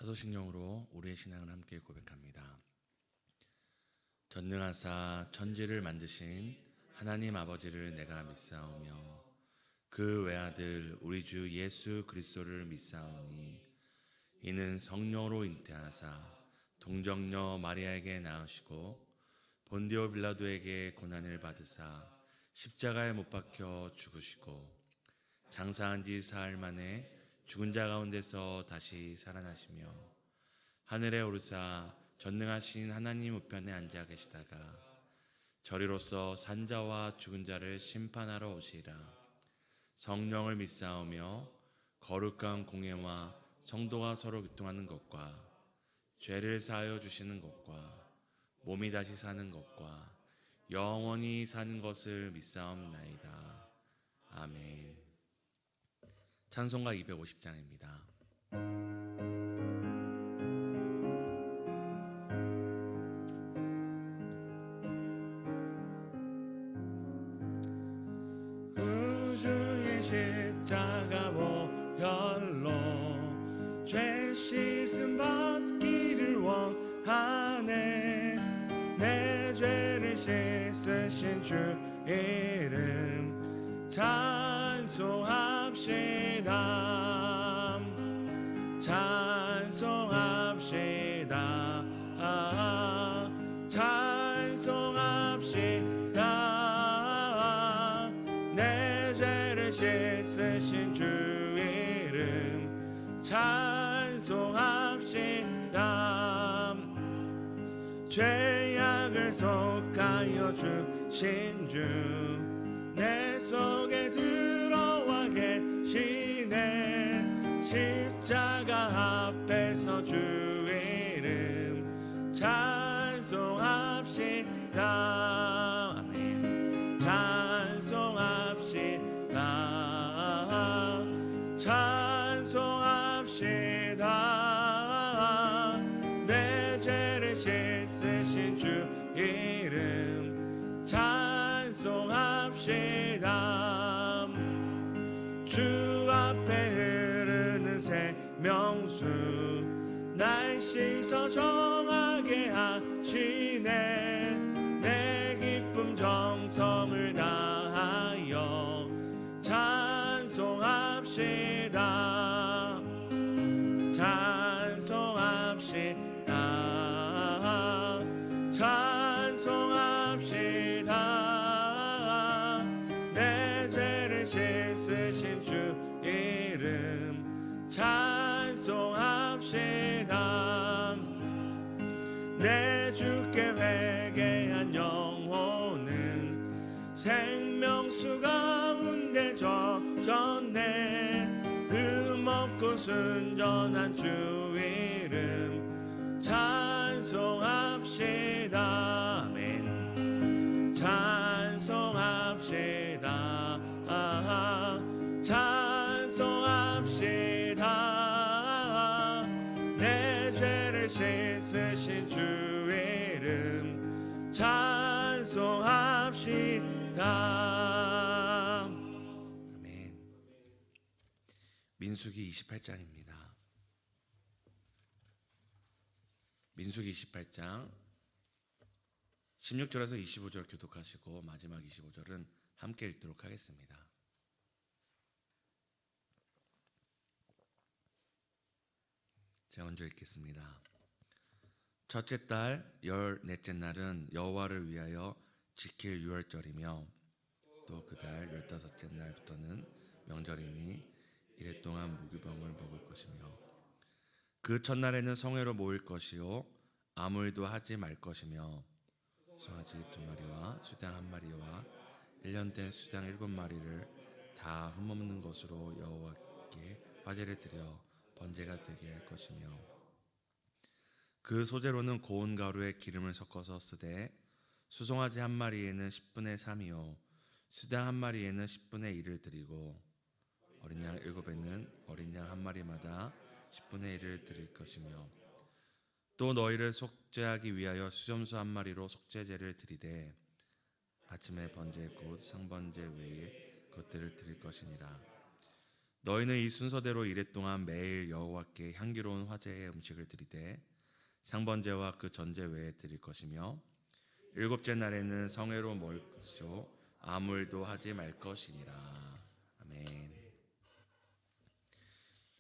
사도신경으로 우리의 신앙을 함께 고백합니다. 전능하사 천지를 만드신 하나님 아버지를 내가 믿사오며 그 외아들 우리 주 예수 그리스도를 믿사오니 이는 성령으로 잉태하사 동정녀 마리아에게 낳으시고 본디오 빌라도에게 고난을 받으사 십자가에 못 박혀 죽으시고 장사한 지 사흘 만에 죽은 자 가운데서 다시 살아나시며 하늘에 오르사 전능하신 하나님 우편에 앉아 계시다가 저리로서 산자와 죽은 자를 심판하러 오시리라. 성령을 믿사오며 거룩한 공예와 성도가 서로 교통하는 것과 죄를 사하여 주시는 것과 몸이 다시 사는 것과 영원히 사는 것을 믿사옵나이다. 아멘. 찬송가 250장입니다. 우주의 십자가 보혈로 죄 씻음 받기를 원하네. 내 죄를 씻으신 주 이름 찬송합시다. 찬송합시다. 찬송합시다. 내 죄를 씻으신 주 이름 찬송합시다. 죄악을 속하여 주신 주 내 속에 들어와 계시네. 십자가 앞에서 주 이름 찬송합시다. 아멘. 찬송합시다. 찬송합시다. 내 죄를 씻으신 주 이름 찬송합시다. 주 앞에 흐르는 생명수 날 씻어 정하게 하시네. 내 기쁨 정성을 다하여 찬송합시다. 찬송합시다. 찬송합시다. 내 죄를 씻으신 주 이름 찬송합시다. 내 주께 회개한 영혼은 생명수 가운데 젖었네. 흠없고 순전한 주 이름 찬송합시다. 아멘. 찬송합시다. 찬송합시다. 내 죄를 씻으신 주 이름 찬송합시다. 아멘. 민수기 28장입니다. 민수기 28장 16절에서 25절 교독하시고 마지막 25절은 함께 읽도록 하겠습니다. 제가 먼저 읽겠습니다. 첫째 달 14째 날은 여호와를 위하여 지킬 유월절이며 또 그 달 15째 날부터는 명절이니 이래 동안 무교병을 먹을 것이며 그 첫날에는 성회로 모일 것이요 아무 일도 하지 말 것이며 송아지 2마리와 수당 1마리와 1년 된 수당 7마리를 다 흠없는 것으로 여호와께 화제를 드려 번제가 되게 할 것이며 그 소재로는 고운 가루에 기름을 섞어서 쓰되 수송아지 1마리에는 10분의 3이요 수당 1마리에는 10분의 1을 드리고 어린 양 7에는 어린 양 1마리마다 10분의 1을 드릴 것이며 또 너희를 속죄하기 위하여 수염소 1마리로 속죄제를 드리되 아침에 번제 곧 상번제 외에 것들을 드릴 것이니라. 너희는 이 순서대로 이래 동안 매일 여호와께 향기로운 화제의 음식을 드리되 상번제와 그 전제 외에 드릴 것이며 일곱째 날에는 성회로 모일 것이요 아무 일도 하지 말 것이니라. 아멘.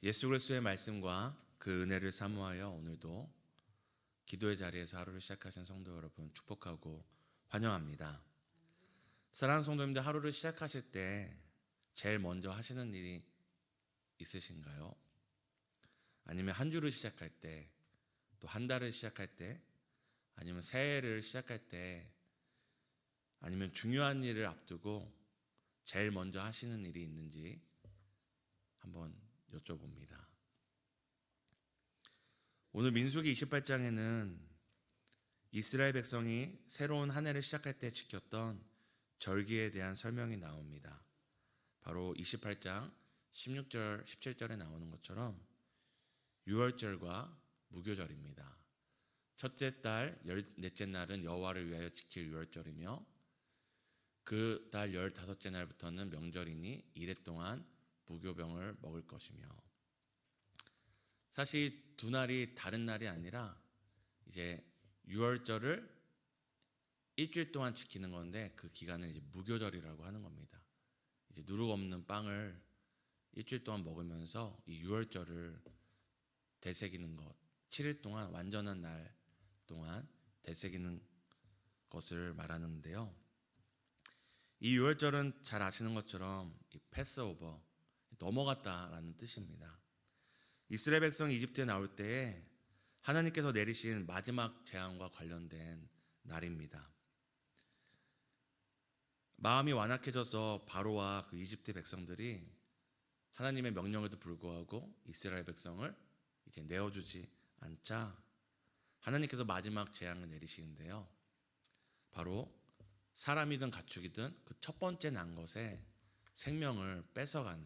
예수 그리스도의 말씀과 그 은혜를 사모하여 오늘도 기도의 자리에서 하루를 시작하신 성도 여러분 축복하고 환영합니다. 사랑하는 성도님들, 하루를 시작하실 때 제일 먼저 하시는 일이 있으신가요? 아니면 한 주를 시작할 때, 또 한 달을 시작할 때, 아니면 새해를 시작할 때, 아니면 중요한 일을 앞두고 제일 먼저 하시는 일이 있는지 한번 여쭤봅니다. 오늘 민수기 28장에는 이스라엘 백성이 새로운 한 해를 시작할 때 지켰던 절기에 대한 설명이 나옵니다. 바로 28장 16절, 17절에 나오는 것처럼 유월절과 무교절입니다. 첫째 달 넷째 날은 여호와를 위하여 지킬 유월절이며 그 달 15째 날부터는 명절이니 이래 동안 무교병을 먹을 것이며, 사실 두 날이 다른 날이 아니라 이제 유월절을 일주일 동안 지키는 건데 그 기간을 이제 무교절이라고 하는 겁니다. 이제 누룩 없는 빵을 일주일 동안 먹으면서 이 유월절을 되새기는 것, 7일 동안 완전한 날 동안 되새기는 것을 말하는데요. 이 유월절은 잘 아시는 것처럼 이 패스오버, 넘어갔다라는 뜻입니다. 이스라엘 백성이 이집트에 나올 때에 하나님께서 내리신 마지막 재앙과 관련된 날입니다. 마음이 완악해져서 바로와 그 이집트 백성들이 하나님의 명령에도 불구하고 이스라엘 백성을 이제 내어주지 않자 하나님께서 마지막 재앙을 내리시는데요. 바로 사람이든 가축이든 그 첫 번째 난 것에 생명을 뺏어가는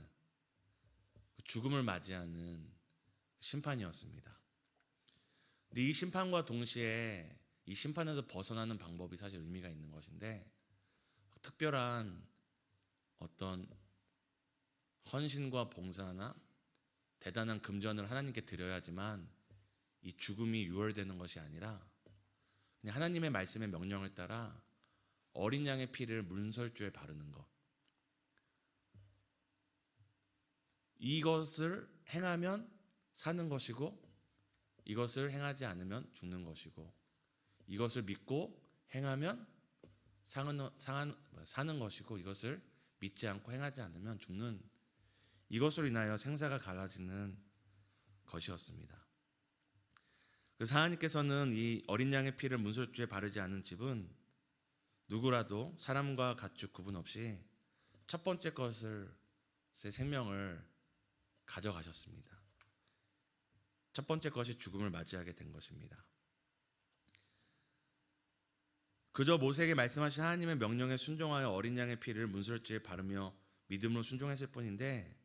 그 죽음을 맞이하는 심판이었습니다. 근데 이 심판과 동시에 이 심판에서 벗어나는 방법이 사실 의미가 있는 것인데, 특별한 어떤 헌신과 봉사나 대단한 금전을 하나님께 드려야지만 이 죽음이 유월되는 것이 아니라 그냥 하나님의 말씀의 명령을 따라 어린 양의 피를 문설주에 바르는 것, 이것을 행하면 사는 것이고 이것을 행하지 않으면 죽는 것이고, 이것을 믿고 행하면 사는 것이고 이것을 믿지 않고 행하지 않으면 죽는, 이것으로 인하여 생사가 갈라지는 것이었습니다. 그래서 하나님께서는 이 어린 양의 피를 문설주에 바르지 않은 집은 누구라도 사람과 가축 구분 없이 첫 번째 것을, 제 생명을 가져가셨습니다. 첫 번째 것이 죽음을 맞이하게 된 것입니다. 그저 모세에게 말씀하신 하나님의 명령에 순종하여 어린 양의 피를 문설주에 바르며 믿음으로 순종했을 뿐인데,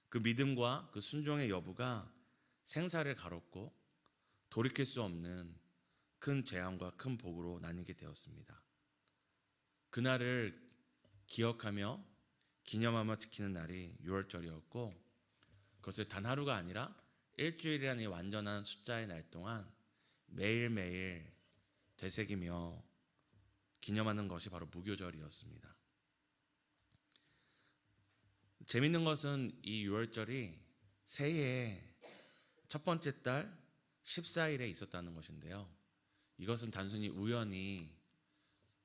그 믿음과 그 순종의 여부가 생사를 가롭고 돌이킬 수 없는 큰 재앙과 큰 복으로 나뉘게 되었습니다. 그날을 기억하며 기념하며 지키는 날이 유월절이었고, 그것을 단 하루가 아니라 일주일이라는 이 완전한 숫자의 날 동안 매일매일 되새기며 기념하는 것이 바로 무교절이었습니다. 재밌는 것은 이 유월절이 새해의 첫 번째 달 14일에 있었다는 것인데요. 이것은 단순히 우연히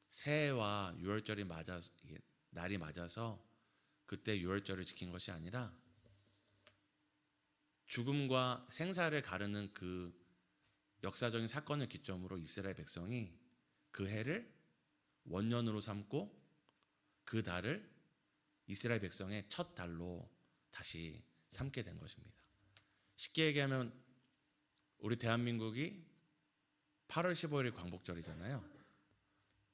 새해와 유월절이 날이 맞아서 그때 유월절을 지킨 것이 아니라 죽음과 생사를 가르는 그 역사적인 사건을 기점으로 이스라엘 백성이 그 해를 원년으로 삼고 그 달을 이스라엘 백성의 첫 달로 다시 삼게 된 것입니다. 쉽게 얘기하면 우리 대한민국이 8월 15일이 광복절이잖아요.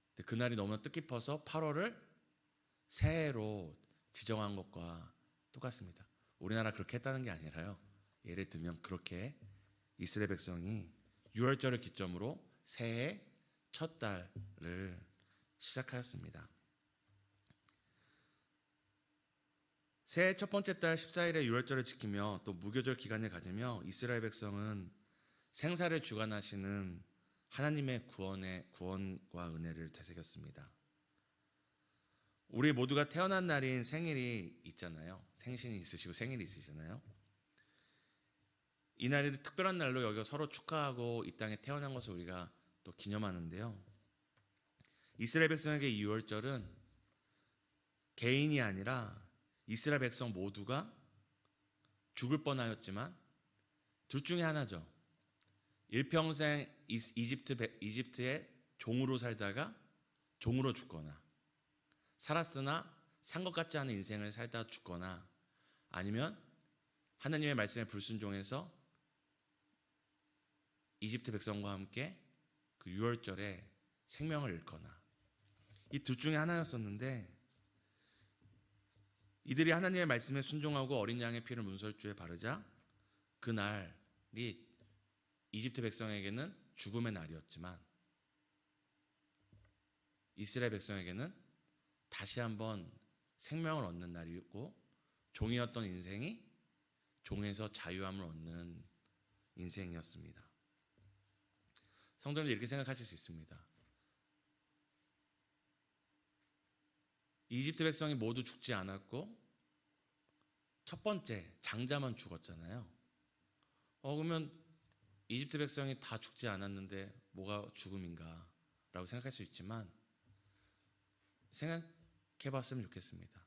근데 그날이 너무나 뜻깊어서 8월을 새해로 지정한 것과 똑같습니다. 우리나라 그렇게 했다는 게 아니라요. 예를 들면 그렇게 이스라엘 백성이 유월절을 기점으로 새해 첫 달을 시작하였습니다. 새해 첫 번째 달 14일에 유월절을 지키며 또 무교절 기간을 가지며 이스라엘 백성은 생사를 주관하시는 하나님의 구원과 은혜를 되새겼습니다. 우리 모두가 태어난 날인 생일이 있잖아요. 생신이 있으시고 생일이 있으시잖아요. 이 날이 특별한 날로 여겨 서로 축하하고 이 땅에 태어난 것을 우리가 또 기념하는데요. 이스라엘 백성에게 이 유월절은 개인이 아니라 이스라엘 백성 모두가 죽을 뻔하였지만 둘 중에 하나죠. 일평생 이집트의 종으로 살다가 종으로 죽거나, 살았으나 산 것 같지 않은 인생을 살다 죽거나, 아니면 하나님의 말씀에 불순종해서 이집트 백성과 함께 그 유월절에 생명을 잃거나, 이 둘 중에 하나였었는데, 이들이 하나님의 말씀에 순종하고 어린 양의 피를 문설주에 바르자 그 날이 이집트 백성에게는 죽음의 날이었지만 이스라엘 백성에게는 다시 한번 생명을 얻는 날이고, 종이었던 인생이 종에서 자유함을 얻는 인생이었습니다. 성도님들, 이렇게 생각하실 수 있습니다. 이집트 백성이 모두 죽지 않았고 첫 번째 장자만 죽었잖아요. 그러면 이집트 백성이 다 죽지 않았는데 뭐가 죽음인가 라고 생각할 수 있지만, 생각해 봤으면 좋겠습니다.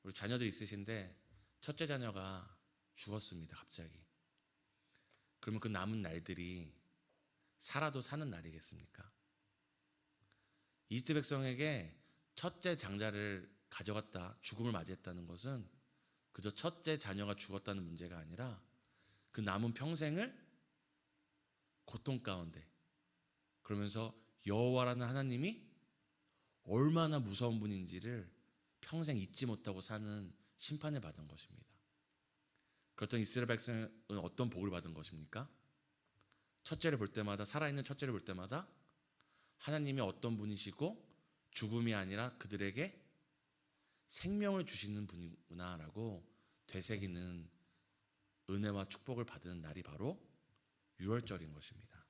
우리 자녀들 있으신데 첫째 자녀가 죽었습니다. 갑자기. 그러면 그 남은 날들이 살아도 사는 날이겠습니까? 이집트 백성에게 첫째 장자를 가져갔다, 죽음을 맞이했다는 것은 그저 첫째 자녀가 죽었다는 문제가 아니라 그 남은 평생을 고통 가운데, 그러면서 여호와라는 하나님이 얼마나 무서운 분인지를 평생 잊지 못하고 사는 심판을 받은 것입니다. 그렇던 이스라엘 백성은 어떤 복을 받은 것입니까? 첫째를 볼 때마다, 살아있는 첫째를 볼 때마다 하나님이 어떤 분이시고 죽음이 아니라 그들에게 생명을 주시는 분이구나라고 되새기는 은혜와 축복을 받은 날이 바로 유월절인 것입니다.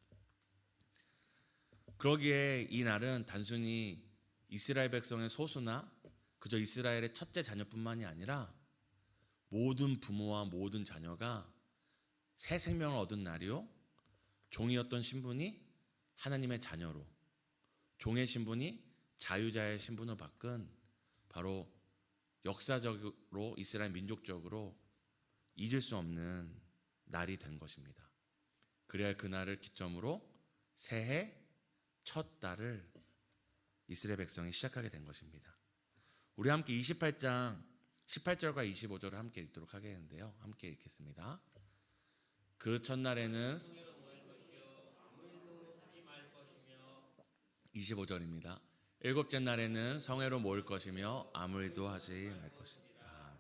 그러기에 이 날은 단순히 이스라엘 백성의 소수나 그저 이스라엘의 첫째 자녀뿐만이 아니라 모든 부모와 모든 자녀가 새 생명을 얻은 날이요, 종이었던 신분이 하나님의 자녀로, 종의 신분이 자유자의 신분을 바꾼 바로 역사적으로 이스라엘 민족적으로 잊을 수 없는 날이 된 것입니다. 그래야 그날을 기점으로 새해 첫 달을 이스라엘 백성이 시작하게 된 것입니다. 우리 함께 28장 18절과 25절을 함께 읽도록 하겠는데요. 함께 읽겠습니다. 그 첫날에는 25절입니다. 일곱째 날에는 성회로 모일 것이며 아무 일도 하지 말 것이다.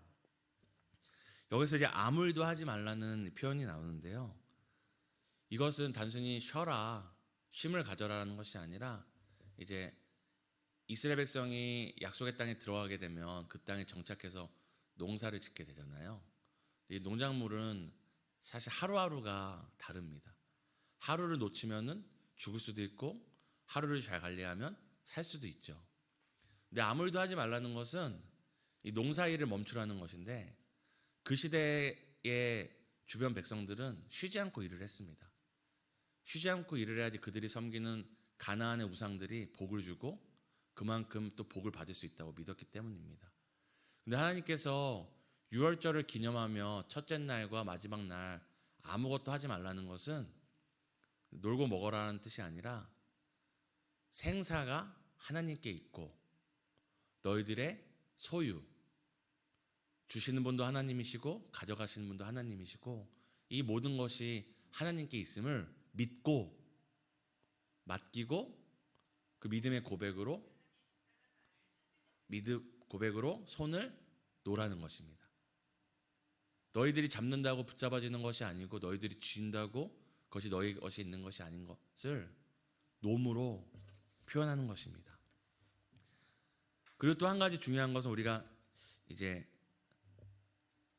여기서 이제 아무 일도 하지 말라는 표현이 나오는데요. 이것은 단순히 쉬어라, 쉼을 가져라라는 것이 아니라, 이제 이스라엘 백성이 약속의 땅에 들어가게 되면 그 땅에 정착해서 농사를 짓게 되잖아요. 이 농작물은 사실 하루하루가 다릅니다. 하루를 놓치면은 죽을 수도 있고, 하루를 잘 관리하면 살 수도 있죠. 근데 아무 일도 하지 말라는 것은 이 농사일을 멈추라는 것인데, 그 시대의 주변 백성들은 쉬지 않고 일을 했습니다. 쉬지 않고 일을 해야지 그들이 섬기는 가나안의 우상들이 복을 주고 그만큼 또 복을 받을 수 있다고 믿었기 때문입니다. 근데 하나님께서 유월절을 기념하며 첫째 날과 마지막 날 아무것도 하지 말라는 것은 놀고 먹어라는 뜻이 아니라, 생사가 하나님께 있고 너희들의 소유, 주시는 분도 하나님이시고 가져가시는 분도 하나님이시고 이 모든 것이 하나님께 있음을 믿고 맡기고 그 믿음의 고백으로 손을 놓으라는 것입니다. 너희들이 잡는다고 붙잡아지는 것이 아니고 너희들이 쥔다고 그것이 너희 것이 있는 것이 아닌 것을 놓음으로 표현하는 것입니다. 그리고 또 한 가지 중요한 것은 우리가 이제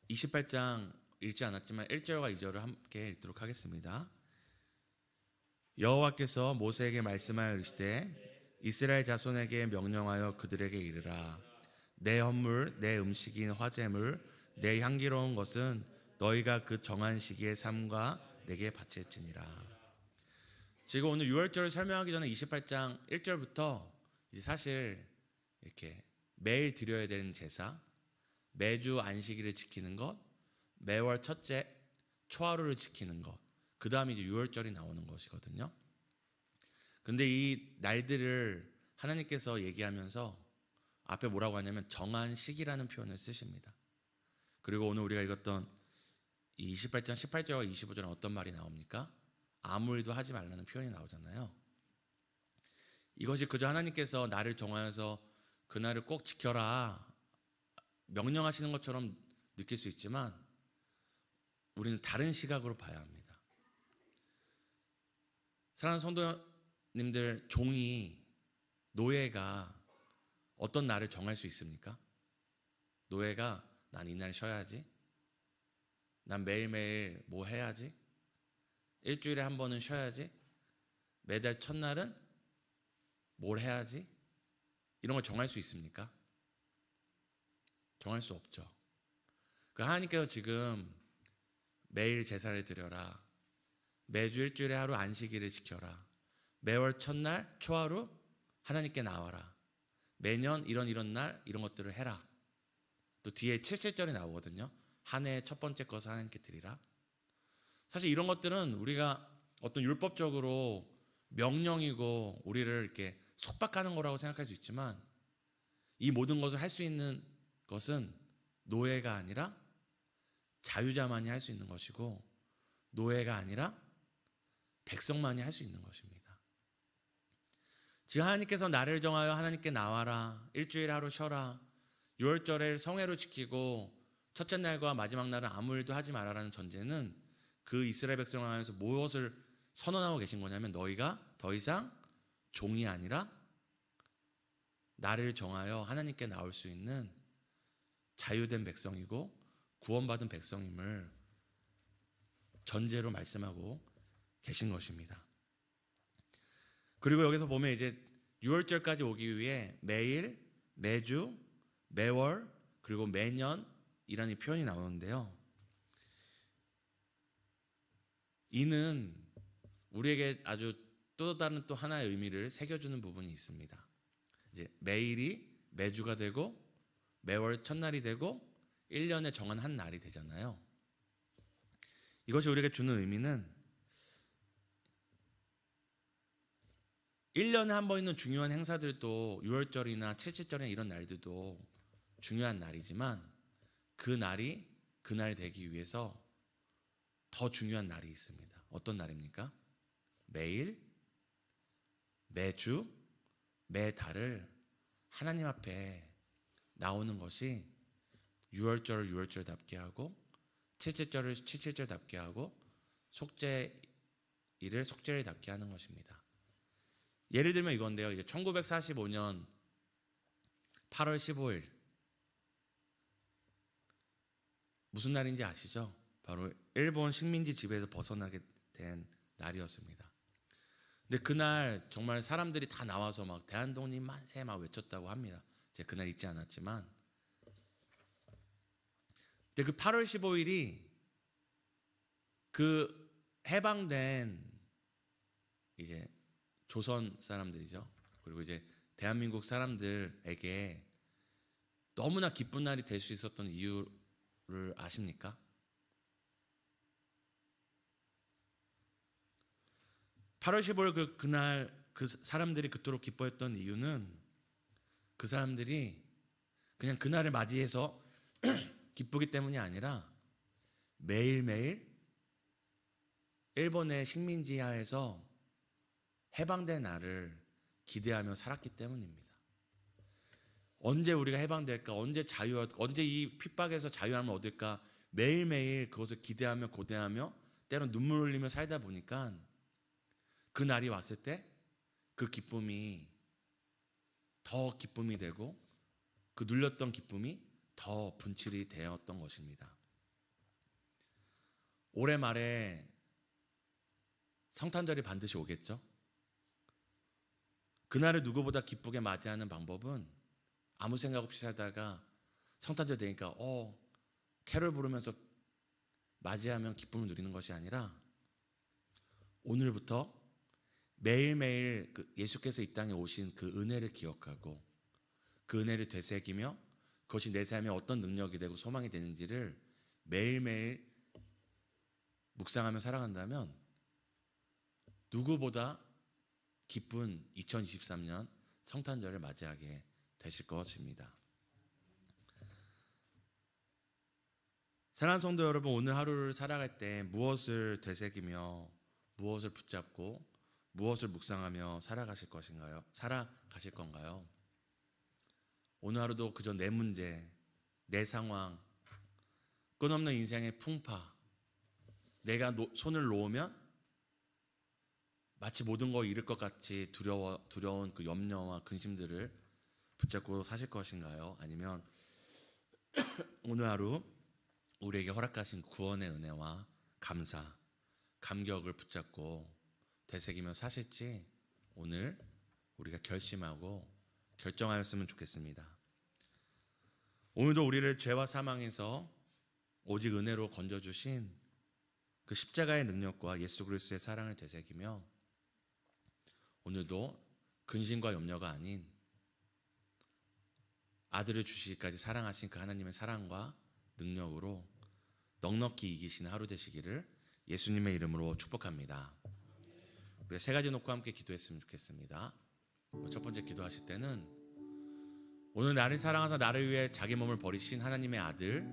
28장 읽지 않았지만 1절과 2절을 함께 읽도록 하겠습니다. 여호와께서 모세에게 말씀하여 이르시되 이스라엘 자손에게 명령하여 그들에게 이르라. 내 헌물 내 음식인 화제물 내 향기로운 것은 너희가 그 정한 시기에 삼가 내게 바칠지니라. 지금 오늘 6월절을 설명하기 전에 28장 1절부터 이제 사실 이렇게 매일 드려야 되는 제사, 매주 안식일을 지키는 것, 매월 첫째 초하루를 지키는 것, 그 다음에 이제 6월절이 나오는 것이거든요. 근데 이 날들을 하나님께서 얘기하면서 앞에 뭐라고 하냐면 정한 시기라는 표현을 쓰십니다. 그리고 오늘 우리가 읽었던 이 28장 18절과 25절은 어떤 말이 나옵니까? 아무 일도 하지 말라는 표현이 나오잖아요. 이것이 그저 하나님께서 나를 정하여서 그날을 꼭 지켜라 명령하시는 것처럼 느낄 수 있지만 우리는 다른 시각으로 봐야 합니다. 사랑하는 성도님들, 종이, 노예가 어떤 날을 정할 수 있습니까? 노예가 난 이날 쉬어야지, 난 매일매일 뭐 해야지, 일주일에 한 번은 쉬어야지, 매달 첫날은 뭘 해야지, 이런 걸 정할 수 있습니까? 정할 수 없죠. 그 하나님께서 지금 매일 제사를 드려라, 매주 일주일에 하루 안식일을 지켜라, 매월 첫날 초하루 하나님께 나와라, 매년 이런 날 이런 것들을 해라. 또 뒤에 77절이 나오거든요. 한 해의 첫 번째 것을 하나님께 드리라. 사실 이런 것들은 우리가 어떤 율법적으로 명령이고 우리를 이렇게 속박하는 거라고 생각할 수 있지만 이 모든 것을 할 수 있는 것은 노예가 아니라 자유자만이 할 수 있는 것이고 노예가 아니라 백성만이 할 수 있는 것입니다. 지금 하나님께서 나를 정하여 하나님께 나와라, 일주일에 하루 쉬어라, 6월절을 성회로 지키고 첫째 날과 마지막 날은 아무 일도 하지 말아라는 전제는 그 이스라엘 백성을 향해서 무엇을 선언하고 계신 거냐면 너희가 더 이상 종이 아니라 나를 정하여 하나님께 나올 수 있는 자유된 백성이고 구원받은 백성임을 전제로 말씀하고 계신 것입니다. 그리고 여기서 보면 이제 6월절까지 오기 위해 매일, 매주, 매월, 그리고 매년이라는 표현이 나오는데요. 이는 우리에게 아주 또 다른 또 하나의 의미를 새겨주는 부분이 있습니다. 이제 매일이 매주가 되고 매월 첫날이 되고 1년에 정한 한 날이 되잖아요. 이것이 우리에게 주는 의미는 1년에 한 번 있는 중요한 행사들도 6월절이나 77절이나 이런 날들도 중요한 날이지만 그 날이 그날 되기 위해서 더 중요한 날이 있습니다. 어떤 날입니까? 매일, 매주, 매달을 하나님 앞에 나오는 것이 6월절을 6월절답게 하고 77절을 77절답게 하고 속죄일을 속죄일답게 하는 것입니다. 예를 들면 이건데요. 이제 1945년 8월 15일 무슨 날인지 아시죠? 바로 일본 식민지 지배에서 벗어나게 된 날이었습니다. 근데 그날 정말 사람들이 다 나와서 막 대한독립 만세 막 외쳤다고 합니다. 제가 그날 있지 않았지만, 근데 그 8월 15일이 그 해방된 이제 조선 사람들이죠. 그리고 이제 대한민국 사람들에게 너무나 기쁜 날이 될 수 있었던 이유를 아십니까? 8월 15일 그날 그 사람들이 그토록 기뻐했던 이유는 그 사람들이 그냥 그날을 맞이해서 기쁘기 때문이 아니라 매일매일 일본의 식민지 하에서 해방된 날을 기대하며 살았기 때문입니다. 언제 우리가 해방될까? 언제 언제 이 핍박에서 자유함을 얻을까? 매일매일 그것을 기대하며 고대하며 때론 눈물 흘리며 살다 보니까 그 날이 왔을 때 그 기쁨이 더 기쁨이 되고 그 눌렸던 기쁨이 더 분출이 되었던 것입니다. 올해 말에 성탄절이 반드시 오겠죠? 그날을 누구보다 기쁘게 맞이하는 방법은 아무 생각 없이 살다가 성탄절 되니까 캐롤 부르면서 맞이하면 기쁨을 누리는 것이 아니라 오늘부터 매일매일 예수께서 이 땅에 오신 그 은혜를 기억하고 그 은혜를 되새기며 그것이 내 삶에 어떤 능력이 되고 소망이 되는지를 매일매일 묵상하며 살아간다면 누구보다 기쁜 2023년 성탄절을 맞이하게 되실 것입니다. 사랑하는 성도 여러분, 오늘 하루를 살아갈 때 무엇을 되새기며 무엇을 붙잡고 무엇을 묵상하며 살아가실 건가요? 오늘 하루도 그저 내 문제, 내 상황, 끝없는 인생의 풍파, 내가 손을 놓으면 마치 모든 걸 잃을 것 같이 두려운 그 염려와 근심들을 붙잡고 사실 것인가요? 아니면 오늘 하루 우리에게 허락하신 구원의 은혜와 감사, 감격을 붙잡고 되새기며 사실지 오늘 우리가 결심하고 결정하였으면 좋겠습니다. 오늘도 우리를 죄와 사망에서 오직 은혜로 건져주신 그 십자가의 능력과 예수 그리스도의 사랑을 되새기며 오늘도 근심과 염려가 아닌 아들을 주시기까지 사랑하신 그 하나님의 사랑과 능력으로 넉넉히 이기시는 하루 되시기를 예수님의 이름으로 축복합니다. 우리가 세 가지 놓고 함께 기도했으면 좋겠습니다. 첫 번째 기도하실 때는 오늘 나를 사랑하사 나를 위해 자기 몸을 버리신 하나님의 아들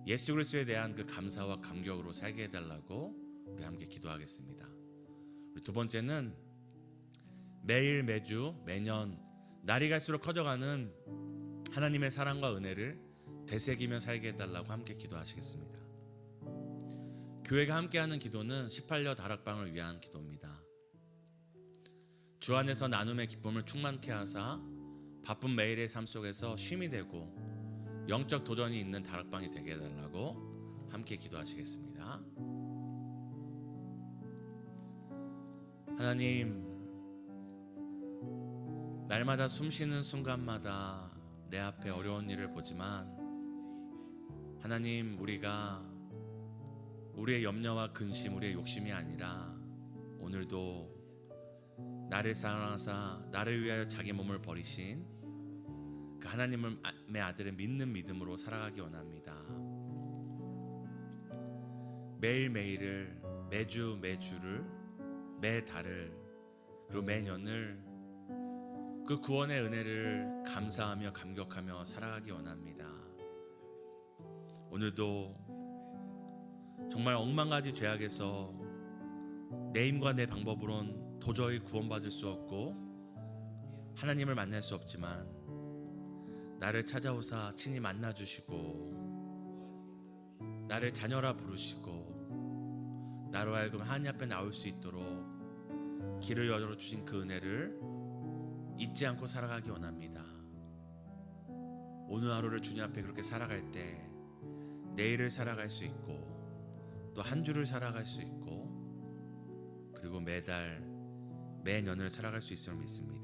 예수 그리스도에 대한 그 감사와 감격으로 살게 해달라고 우리 함께 기도하겠습니다. 우리 두 번째는 매일 매주 매년 날이 갈수록 커져가는 하나님의 사랑과 은혜를 되새기며 살게 해달라고 함께 기도하시겠습니다. 교회가 함께하는 기도는 18여 다락방을 위한 기도입니다. 주 안에서 나눔의 기쁨을 충만케 하사 바쁜 매일의 삶 속에서 쉼이 되고 영적 도전이 있는 다락방이 되게 해달라고 함께 기도하시겠습니다. 하나님, 날마다 숨쉬는 순간마다 내 앞에 어려운 일을 보지만 하나님, 우리가 우리의 염려와 근심, 우리의 욕심이 아니라 오늘도 나를 사랑하사 나를 위하여 자기 몸을 버리신 그 하나님의 아들을 믿는 믿음으로 살아가기 원합니다. 매일매일을, 매주를, 매달을, 그리고 매년을 그 구원의 은혜를 감사하며 감격하며 살아가기 원합니다. 오늘도 정말 억만가지 죄악에서 내 힘과 내 방법으로는 도저히 구원받을 수 없고 하나님을 만날 수 없지만 나를 찾아오사 친히 만나주시고 나를 자녀라 부르시고 나로 하여금 하나님 앞에 나올 수 있도록 길을 열어주신 그 은혜를 잊지 않고 살아가기 원합니다. 오늘 하루를 주님 앞에 그렇게 살아갈 때 내일을 살아갈 수 있고 또 한 주를 살아갈 수 있고 그리고 매달 매년을 살아갈 수 있음을 믿습니다.